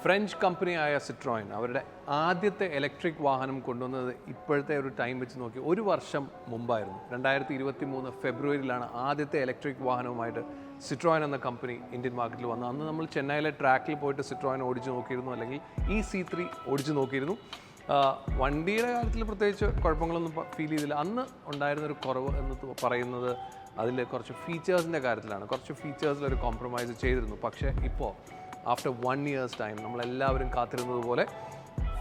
French കമ്പനിയായ Citroën അവരുടെ ആദ്യത്തെ ഇലക്ട്രിക് വാഹനം കൊണ്ടുവന്നത് ഇപ്പോഴത്തെ ഒരു ടൈം വെച്ച് നോക്കി 1 വർഷം മുമ്പായിരുന്നു. 2023 ഫെബ്രുവരിയിലാണ് ആദ്യത്തെ ഇലക്ട്രിക് വാഹനവുമായിട്ട് സിട്രോയിൻ എന്ന കമ്പനി ഇന്ത്യൻ മാർക്കറ്റിൽ വന്നത്. അന്ന് നമ്മൾ ചെന്നൈയിലെ ട്രാക്കിൽ പോയിട്ട് സിട്രോയിൻ ഓടിച്ച് നോക്കിയിരുന്നു, അല്ലെങ്കിൽ C3 ഓടിച്ച് നോക്കിയിരുന്നു. വണ്ടിയുടെ കാര്യത്തിൽ പ്രത്യേകിച്ച് കുഴപ്പങ്ങളൊന്നും ഫീൽ ചെയ്തില്ല. അന്ന് ഉണ്ടായിരുന്നൊരു കുറവ് എന്ന് പറയുന്നത് അതിൽ കുറച്ച് ഫീച്ചേഴ്സിൻ്റെ കാര്യത്തിലാണ്. കുറച്ച് ഫീച്ചേഴ്സിലൊരു കോംപ്രമൈസ് ചെയ്തിരുന്നു. പക്ഷേ ഇപ്പോൾ ആഫ്റ്റർ 1 year's ടൈം നമ്മളെല്ലാവരും കാത്തിരുന്നത് പോലെ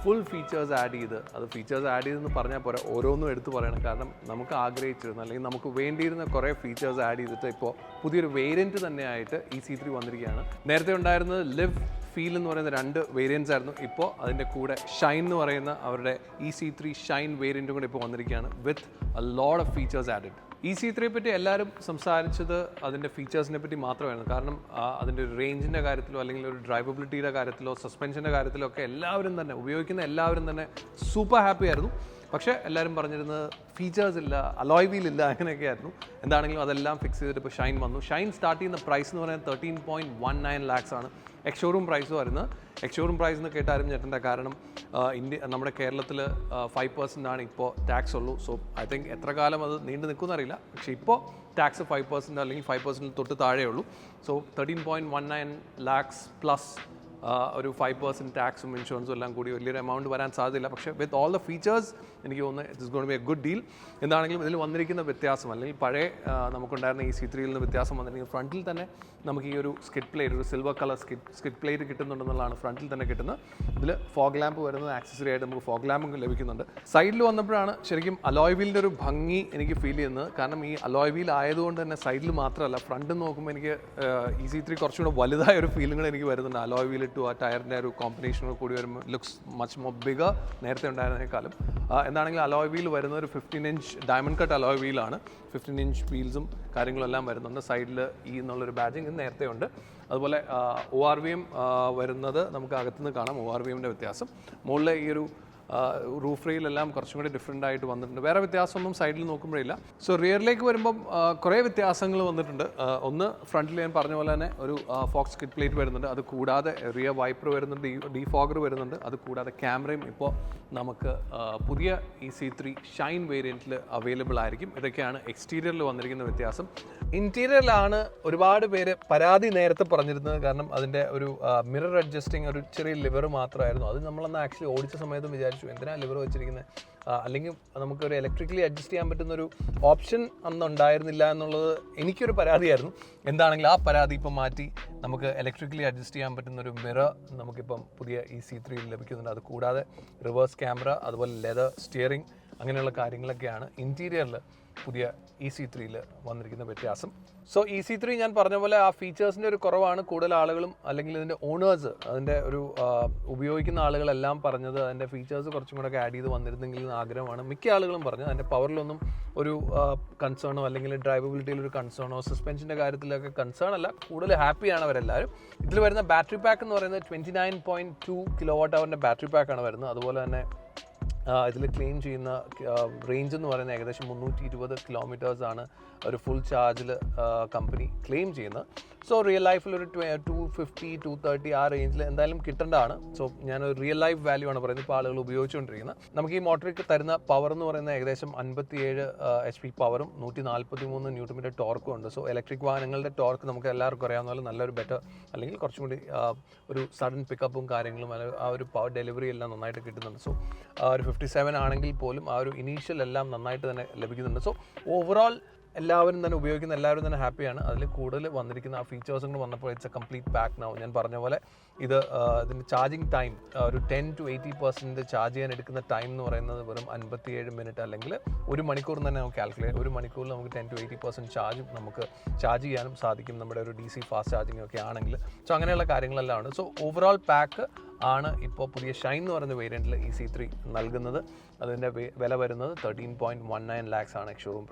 ഫുൾ ഫീച്ചേഴ്സ് ആഡ് ചെയ്ത്, അത് ഫീച്ചേഴ്സ് ആഡ് ചെയ്തെന്ന് പറഞ്ഞാൽ പോരാ, ഓരോന്നും എടുത്ത് പറയണം. കാരണം നമുക്ക് ആഗ്രഹിച്ചിരുന്ന അല്ലെങ്കിൽ നമുക്ക് വേണ്ടിയിരുന്ന കുറേ ഫീച്ചേഴ്സ് ആഡ് ചെയ്തിട്ട് ഇപ്പോൾ പുതിയൊരു വേരിയൻറ്റ് തന്നെയായിട്ട് C3 വന്നിരിക്കുകയാണ്. നേരത്തെ ഉണ്ടായിരുന്നത് ലിവ്, ഫീൽ എന്ന് പറയുന്ന 2 വേരിയൻസ് ആയിരുന്നു. ഇപ്പോൾ അതിൻ്റെ കൂടെ ഷൈൻ എന്ന് പറയുന്ന അവരുടെ C3 ഷൈൻ വേരിയൻറ്റും കൂടെ ഇപ്പോൾ വന്നിരിക്കുകയാണ് with a lot of features added. C3 പറ്റി എല്ലാവരും സംസാരിച്ചത് അതിൻ്റെ ഫീച്ചേഴ്സിനെ പറ്റി മാത്രമായിരുന്നു. കാരണം അതിൻ്റെ ഒരു റേഞ്ചിൻ്റെ കാര്യത്തിലോ അല്ലെങ്കിൽ ഒരു ഡ്രൈവബിലിറ്റിയുടെ കാര്യത്തിലോ സസ്പെൻഷൻ്റെ കാര്യത്തിലോ ഒക്കെ എല്ലാവരും തന്നെ ഉപയോഗിക്കുന്ന എല്ലാവരും തന്നെ സൂപ്പർ ഹാപ്പി ആയിരുന്നു. പക്ഷേ എല്ലാവരും പറഞ്ഞിരുന്നത് ഫീച്ചേഴ്സ് ഇല്ല, അലോയ് വീൽ ഇല്ല, അങ്ങനെയൊക്കെ ആയിരുന്നു. എന്താണെങ്കിലും അതെല്ലാം ഫിക്സ് ചെയ്തിട്ട് ഇപ്പോൾ ഷൈൻ വന്നു. ഷൈൻ സ്റ്റാർട്ട് ചെയ്യുന്ന പ്രൈസ് എന്ന് പറയുന്നത് 13.19 lakhs ആണ്. എക്സ്ഷോറൂം പ്രൈസ് വരുന്നത്. എക്സ്ഷോറൂം പ്രൈസ് എന്ന് കേട്ടാരും ഞെട്ടേണ്ട, കാരണം നമ്മുടെ കേരളത്തിൽ 5% ആണ് ഇപ്പോൾ ടാക്സ് ഉള്ളൂ. സോ ഐ തിങ്ക് എത്ര കാലം അത് നീണ്ടു നിൽക്കുമെന്ന് അറിയില്ല. പക്ഷേ ഇപ്പോൾ ടാക്സ് 5% അല്ലെങ്കിൽ 5% തൊട്ട് താഴെ ഉള്ളൂ. സോ 13.19 lakhs പ്ലസ് ഒരു 5% ടാക്സും ഇൻഷുറൻസും എല്ലാം കൂടി വലിയൊരു എമൗണ്ട് വരാൻ സാധ്യതയില്ല. പക്ഷേ വിത്ത് ഓൾ ദ ഫീച്ചേഴ്സ് എനിക്ക് തോന്നുന്നത് it is gonna be A good deal. എന്താണെങ്കിലും ഇതിൽ വന്നിരിക്കുന്ന വ്യത്യാസം, അല്ലെങ്കിൽ പഴയ നമുക്കുണ്ടായിരുന്ന C3 നിന്ന് വ്യത്യാസം വന്നിരിക്കുന്നത് ഫ്രണ്ടിൽ തന്നെ നമുക്ക് ഈ ഒരു സ്കിഡ് പ്ലേറ്റ്, ഒരു സിൽവർ കളർ സ്കിഡ് പ്ലേറ്റ് കിട്ടുന്നുണ്ടെന്നുള്ളതാണ് ഫ്രണ്ടിൽ തന്നെ കിട്ടുന്നത്. ഇതിൽ ഫോഗ് ലാമ്പ് വരുന്നത് ആക്സസറി ആയിട്ട് നമുക്ക് ഫോഗ് ലാമ്പും ലഭിക്കുന്നുണ്ട്. സൈഡിൽ വന്നപ്പോഴാണ് ശരിക്കും അലോയ് വീലിൻ്റെ ഒരു ഭംഗി എനിക്ക് ഫീൽ ചെയ്യുന്നത്. കാരണം ഈ അലോയ് വീൽ ആയതുകൊണ്ട് തന്നെ സൈഡിൽ മാത്രമല്ല ഫ്രണ്ടിൽ നോക്കുമ്പോൾ എനിക്ക് C3 കുറച്ചുകൂടെ വലുതായ ഒരു ഫീലിംഗ് എനിക്ക് വരുന്നുണ്ട്. അലോയ് വീൽ ടു ആ ടയറിൻ്റെ ഒരു കോമ്പിനേഷനോട് കൂടി വരുമ്പോൾ ലുക്സ് മച്ച് മോർ ബിഗർ നേരത്തെ ഉണ്ടായിരുന്നതിനേക്കാളും. എന്താണെങ്കിലും അലോയ് വീൽ വരുന്നത് ഒരു 15 inch ഡയമണ്ട് കട്ട് അലോയ് വീലാണ്. 15 inch വീൽസും കാര്യങ്ങളെല്ലാം വരുന്നുണ്ട്. സൈഡിൽ എന്നുള്ളൊരു ബാഡ്ജിങ് നേരത്തെ ഉണ്ട്. അതുപോലെ ORVM വരുന്നത് നമുക്ക് അകത്തുനിന്ന് കാണാം. ORVMൻ്റെ വ്യത്യാസം മുകളിലെ ഈ ഒരു റൂഫ് റെയിലെല്ലാം കുറച്ചും കൂടി ഡിഫറെൻ്റ് ആയിട്ട് വന്നിട്ടുണ്ട്. വേറെ വ്യത്യാസമൊന്നും സൈഡിൽ നോക്കുമ്പോഴില്ല. സോ റിയറിലേക്ക് വരുമ്പം കുറേ വ്യത്യാസങ്ങൾ വന്നിട്ടുണ്ട്. ഒന്ന്, ഫ്രണ്ടിൽ ഞാൻ പറഞ്ഞ പോലെ തന്നെ ഒരു ഫോക്സ് സ്കിഡ് പ്ലേറ്റ് വരുന്നുണ്ട്. അത് കൂടാതെ റിയർ വൈപ്പർ വരുന്നുണ്ട്, ഡീഫോഗർ വരുന്നുണ്ട്. അത് കൂടാതെ ക്യാമറയും ഇപ്പോൾ നമുക്ക് പുതിയ C3 ഷൈൻ വേരിയൻറ്റിൽ അവൈലബിൾ ആയിരിക്കും. ഇതൊക്കെയാണ് എക്സ്റ്റീരിയറിൽ വന്നിരിക്കുന്ന വ്യത്യാസം. ഇൻറ്റീരിയറിലാണ് ഒരുപാട് പേര് പരാതി നേരത്തെ പറഞ്ഞിരുന്നത്. കാരണം അതിൻ്റെ ഒരു മിറർ അഡ്ജസ്റ്റിംഗ് ഒരു ചെറിയ ലിവർ മാത്രമായിരുന്നു. അത് നമ്മളന്ന് ആക്ച്വലി ഓടിച്ച സമയത്തും വിചാരിച്ചു എന്തിനാണ് ലിവർ വെച്ചിരിക്കുന്നത്, അല്ലെങ്കിൽ നമുക്കൊരു ഇലക്ട്രിക്കലി അഡ്ജസ്റ്റ് ചെയ്യാൻ പറ്റുന്നൊരു ഓപ്ഷൻ അന്ന് ഉണ്ടായിരുന്നില്ല എന്നുള്ളത് എനിക്കൊരു പരാതിയായിരുന്നു. എന്താണെങ്കിലും ആ പരാതി ഇപ്പം മാറ്റി നമുക്ക് ഇലക്ട്രിക്കലി അഡ്ജസ്റ്റ് ചെയ്യാൻ പറ്റുന്നൊരു മിറർ നമുക്കിപ്പം പുതിയ C3 ലഭിക്കുന്നുണ്ട്. അത് കൂടാതെ റിവേഴ്സ് ക്യാമറ, അതുപോലെ ലെതർ സ്റ്റിയറിംഗ്, അങ്ങനെയുള്ള കാര്യങ്ങളൊക്കെയാണ് ഇൻറ്റീരിയറിൽ പുതിയ C3 വന്നിരിക്കുന്ന വ്യത്യാസം. സോ C3 ഞാൻ പറഞ്ഞ പോലെ ആ ഫീച്ചേഴ്സിൻ്റെ ഒരു കുറവാണ് കൂടുതൽ ആളുകളും, അല്ലെങ്കിൽ ഇതിൻ്റെ ഓണേഴ്സ്, അതിൻ്റെ ഒരു ഉപയോഗിക്കുന്ന ആളുകളെല്ലാം പറഞ്ഞത് അതിൻ്റെ ഫീച്ചേഴ്സ് കുറച്ചും കൂടെ ആഡ് ചെയ്ത് വന്നിരുന്നെങ്കിൽ ആഗ്രഹമാണ് മിക്ക ആളുകളും പറഞ്ഞത്. അതിൻ്റെ പവറിലൊന്നും ഒരു കൺസേണോ അല്ലെങ്കിൽ ഡ്രൈവബിലിറ്റിയിൽ ഒരു കൺസേണോ സസ്പെൻഷൻ്റെ കാര്യത്തിലൊക്കെ കൺസേൺ അല്ല, കൂടുതൽ ഹാപ്പിയാണ് അവരെല്ലാവരും. ഇതിൽ വരുന്ന ബാറ്ററി പാക്ക് എന്ന് പറയുന്നത് 29.2 kWh ബാറ്ററി പാക്കാണ് വരുന്നത്. അതുപോലെ തന്നെ ഇതിൽ ക്ലെയിം ചെയ്യുന്ന റേഞ്ച് എന്ന് പറയുന്നത് ഏകദേശം 320 kilometers ആണ് ഒരു ഫുൾ ചാർജിൽ കമ്പനി ക്ലെയിം ചെയ്യുന്നത്. സോ റിയൽ ലൈഫിൽ ഒരു 250, 230 ആ റേഞ്ചിൽ എന്തായാലും കിട്ടേണ്ടതാണ്. സോ ഞാനൊരു റിയൽ ലൈഫ് വാല്യൂ ആണ് പറയുന്നത്, ഇപ്പോൾ ആളുകൾ ഉപയോഗിച്ചുകൊണ്ടിരിക്കുന്നത്. നമുക്ക് ഈ മോട്ടറിക്ക് തരുന്ന പവർ എന്ന് പറയുന്നത് ഏകദേശം 57 HP പവറും 143 Nm ടോർക്കും ഉണ്ട്. സോ ഇലക്ട്രിക് വാഹനങ്ങളുടെ ടോർക്ക് നമുക്ക് എല്ലാവർക്കും അറിയാവുന്ന പോലെ നല്ലൊരു ബെറ്റർ, അല്ലെങ്കിൽ കുറച്ചും കൂടി ഒരു സഡൻ പിക്കപ്പും കാര്യങ്ങളും ആ ഒരു പവർ ഡെലിവറി എല്ലാം നന്നായിട്ട് കിട്ടുന്നുണ്ട്. സോ ഒരു 57 ആണെങ്കിൽ പോലും ആ ഒരു ഇനീഷ്യൽ എല്ലാം നന്നായിട്ട് തന്നെ ലഭിക്കുന്നുണ്ട്. സോ ഓവറോൾ എല്ലാവരും തന്നെ ഉപയോഗിക്കുന്ന എല്ലാവരും തന്നെ ഹാപ്പിയാണ്. അതിൽ കൂടുതൽ വന്നിരിക്കുന്ന ആ ഫീച്ചേഴ്സും കൂടെ വന്നപ്പോൾ ഇറ്റ്സ് എ കംപ്ലീറ്റ് പാക്ക് നാവും. ഞാൻ പറഞ്ഞ പോലെ ഇതിൻ്റെ ചാർജിങ് ടൈം ഒരു 10 to 80% ചാർജ് ചെയ്യാൻ എടുക്കുന്ന ടൈം എന്ന് പറയുന്നത് വെറും 57 minutes, അല്ലെങ്കിൽ 1 മണിക്കൂർ തന്നെ നമുക്ക് കാൽക്കുലേറ്റ്. 1 മണിക്കൂറിൽ നമുക്ക് 10 to 80% നമുക്ക് ചാർജ് ചെയ്യാനും സാധിക്കും, നമ്മുടെ ഒരു DC ഫാസ്റ്റ് ചാർജിങ് ഒക്കെ ആണെങ്കിൽ. സോ അങ്ങനെയുള്ള കാര്യങ്ങളെല്ലാം ഉണ്ട്. സോ ഓവറോൾ പാക്ക് ആണ് ഇപ്പോൾ പുതിയ ഷൈൻ എന്ന് പറയുന്ന വേരിയൻറ്റിൽ C3 നൽകുന്നത്. അതിൻ്റെ വില വരുന്നത് 13.19 lakhs ആണ് എക്സ്ഷോറൂം.